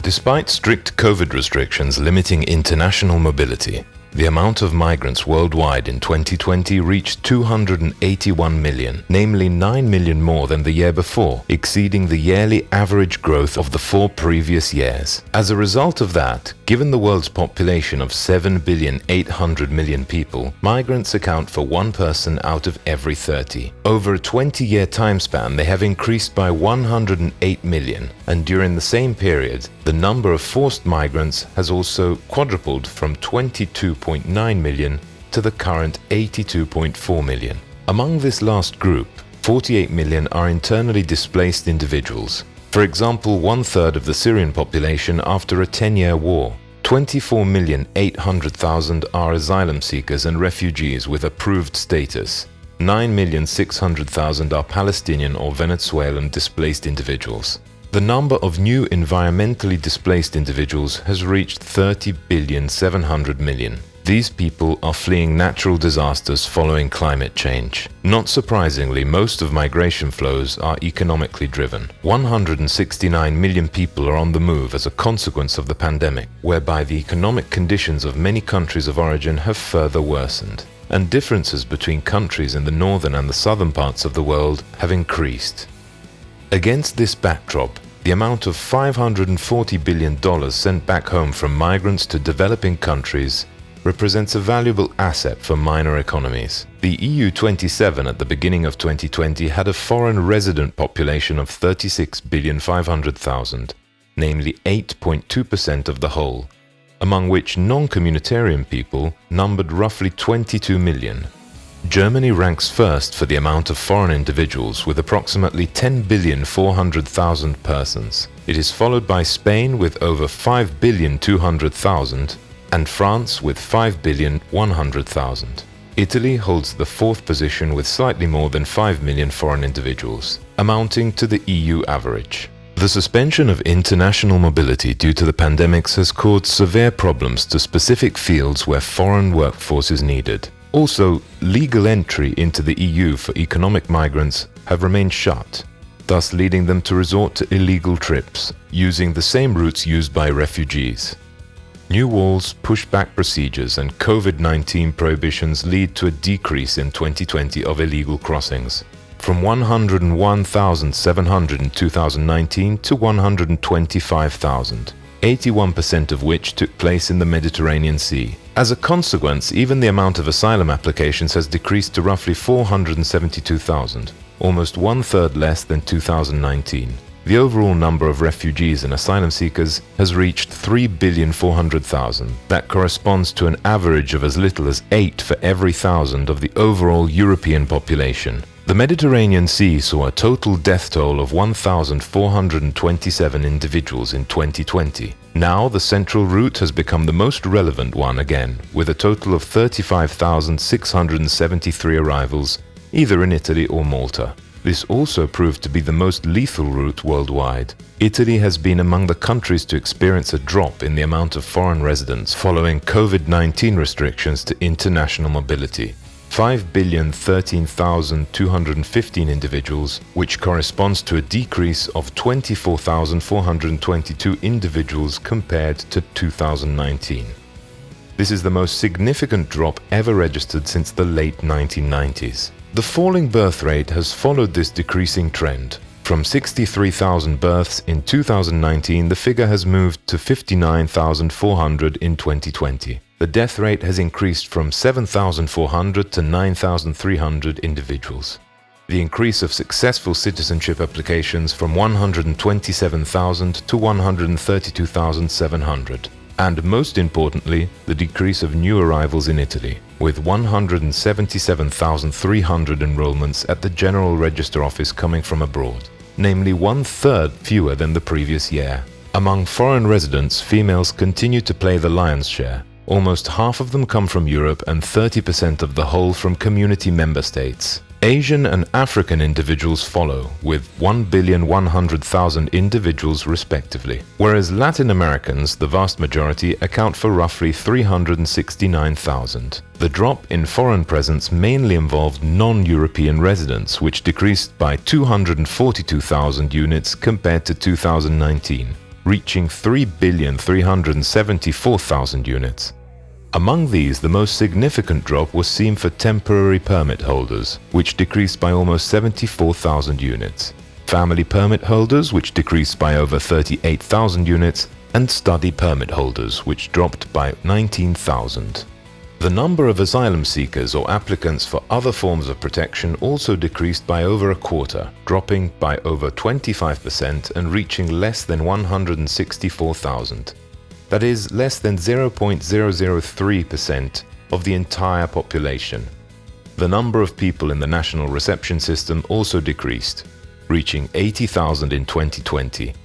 Despite strict COVID restrictions limiting international mobility, the amount of migrants worldwide in 2020 reached 281 million, namely 9 million more than the year before, exceeding the yearly average growth of the 4 previous years. As a result of that, given the world's population of 7,800,000,000 people, migrants account for 1 person out of every 30. Over a 20-year time span, they have increased by 108 million, and during the same period, the number of forced migrants has also quadrupled from 22.9 million to the current 82.4 million. Among this last group, 48 million are internally displaced individuals. For example, 1/3 of the Syrian population after a 10-year war. 24,800,000 are asylum seekers and refugees with approved status. 9,600,000 are Palestinian or Venezuelan displaced individuals. The number of new environmentally displaced individuals has reached 30,700,000,000. These people are fleeing natural disasters following climate change. Not surprisingly, most of migration flows are economically driven. 169 million people are on the move as a consequence of the pandemic, whereby the economic conditions of many countries of origin have further worsened, and differences between countries in the northern and the southern parts of the world have increased. Against this backdrop, the amount of $540 billion sent back home from migrants to developing countries represents a valuable asset for minor economies. The EU27 at the beginning of 2020 had a foreign resident population of 36,500,000, namely 8.2% of the whole, among which non-communitarian people numbered roughly 22 million. Germany ranks first for the amount of foreign individuals with approximately 10,400,000 persons. It is followed by Spain with over 5,200,000 and France with 5,100,000. Italy holds the 4th position with slightly more than 5 million foreign individuals, amounting to the EU average. The suspension of international mobility due to the pandemics has caused severe problems to specific fields where foreign workforce is needed. Also, legal entry into the EU for economic migrants have remained shut, thus leading them to resort to illegal trips, using the same routes used by refugees. New walls, pushback procedures, and COVID-19 prohibitions lead to a decrease in 2020 of illegal crossings, from 101,700 in 2019 to 125,000, 81% of which took place in the Mediterranean Sea. As a consequence, even the amount of asylum applications has decreased to roughly 472,000, almost 1/3 less than 2019. The overall number of refugees and asylum seekers has reached 3,400,000. That corresponds to an average of as little as 8 for every 1,000 of the overall European population. The Mediterranean Sea saw a total death toll of 1,427 individuals in 2020. Now the central route has become the most relevant one again, with a total of 35,673 arrivals, either in Italy or Malta. This also proved to be the most lethal route worldwide. Italy has been among the countries to experience a drop in the amount of foreign residents following COVID-19 restrictions to international mobility. 5,013,215 individuals, which corresponds to a decrease of 24,422 individuals compared to 2019. This is the most significant drop ever registered since the late 1990s. The falling birth rate has followed this decreasing trend. From 63,000 births in 2019, the figure has moved to 59,400 in 2020. The death rate has increased from 7,400 to 9,300 individuals. The increase of successful citizenship applications from 127,000 to 132,700. And most importantly, the decrease of new arrivals in Italy, with 177,300 enrollments at the General Register Office coming from abroad, namely 1/3 fewer than the previous year. Among foreign residents, females continue to play the lion's share. Almost half of them come from Europe and 30% of the whole from community member states. Asian and African individuals follow, with 1,100,000 individuals respectively, whereas Latin Americans, the vast majority, account for roughly 369,000. The drop in foreign presence mainly involved non-European residents, which decreased by 242,000 units compared to 2019. reaching 3,374,000 units. Among these, the most significant drop was seen for temporary permit holders, which decreased by almost 74,000 units, family permit holders, which decreased by over 38,000 units, and study permit holders, which dropped by 19,000. The number of asylum seekers or applicants for other forms of protection also decreased by over a quarter, dropping by over 25% and reaching less than 164,000. That is less than 0.003% of the entire population. The number of people in the national reception system also decreased, reaching 80,000 in 2020,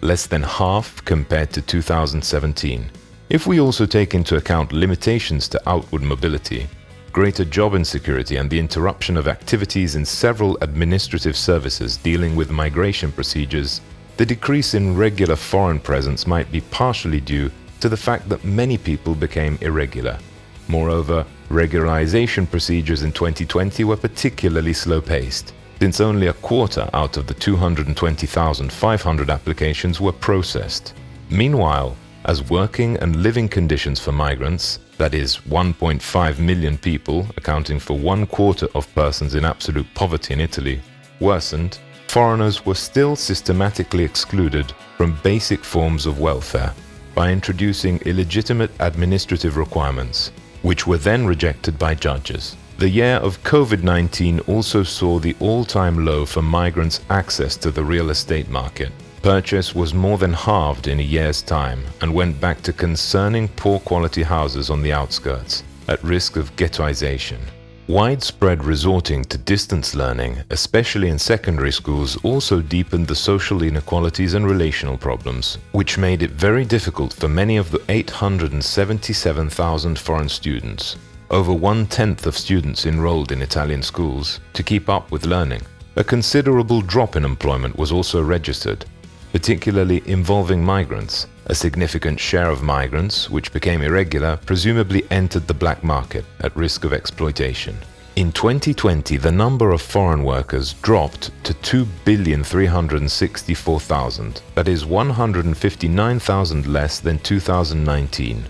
less than half compared to 2017. If we also take into account limitations to outward mobility, greater job insecurity and the interruption of activities in several administrative services dealing with migration procedures, the decrease in regular foreign presence might be partially due to the fact that many people became irregular. Moreover, regularization procedures in 2020 were particularly slow-paced, since only a quarter out of the 220,500 applications were processed. Meanwhile, as working and living conditions for migrants, that is 1.5 million people, accounting for 1/4 of persons in absolute poverty in Italy, worsened, foreigners were still systematically excluded from basic forms of welfare by introducing illegitimate administrative requirements, which were then rejected by judges. The year of COVID-19 also saw the all-time low for migrants' access to the real estate market. Purchase was more than halved in a year's time and went back to concerning poor quality houses on the outskirts, at risk of ghettoization. Widespread resorting to distance learning, especially in secondary schools, also deepened the social inequalities and relational problems, which made it very difficult for many of the 877,000 foreign students, over 1/10 of students enrolled in Italian schools, to keep up with learning. A considerable drop in employment was also registered, particularly involving migrants. A significant share of migrants, which became irregular, presumably entered the black market at risk of exploitation. In 2020, the number of foreign workers dropped to 2,364,000, that is 159,000 less than 2019,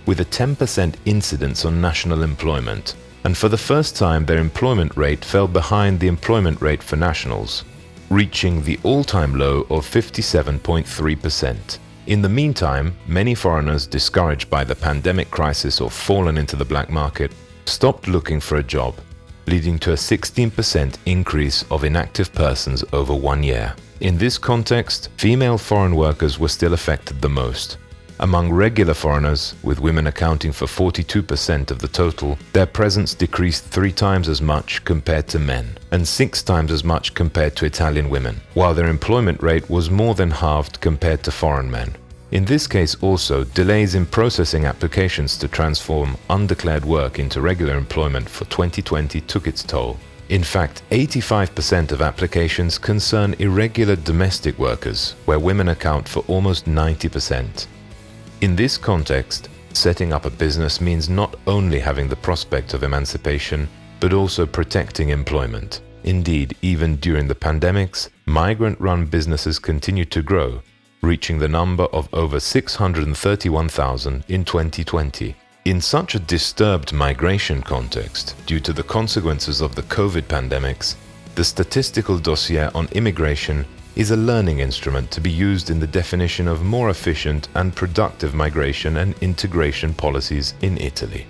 with a 10% incidence on national employment, and for the first time their employment rate fell behind the employment rate for nationals, reaching the all-time low of 57.3%. In the meantime, many foreigners, discouraged by the pandemic crisis or fallen into the black market, stopped looking for a job, leading to a 16% increase of inactive persons over 1 year. In this context, female foreign workers were still affected the most. Among regular foreigners, with women accounting for 42% of the total, their presence decreased 3 times as much compared to men, and 6 times as much compared to Italian women, while their employment rate was more than halved compared to foreign men. In this case also, delays in processing applications to transform undeclared work into regular employment for 2020 took its toll. In fact, 85% of applications concern irregular domestic workers, where women account for almost 90%. In this context, setting up a business means not only having the prospect of emancipation, but also protecting employment. Indeed, even during the pandemics, migrant-run businesses continued to grow, reaching the number of over 631,000 in 2020. In such a disturbed migration context, due to the consequences of the COVID pandemics, the Statistical Dossier on Immigration is a learning instrument to be used in the definition of more efficient and productive migration and integration policies in Italy.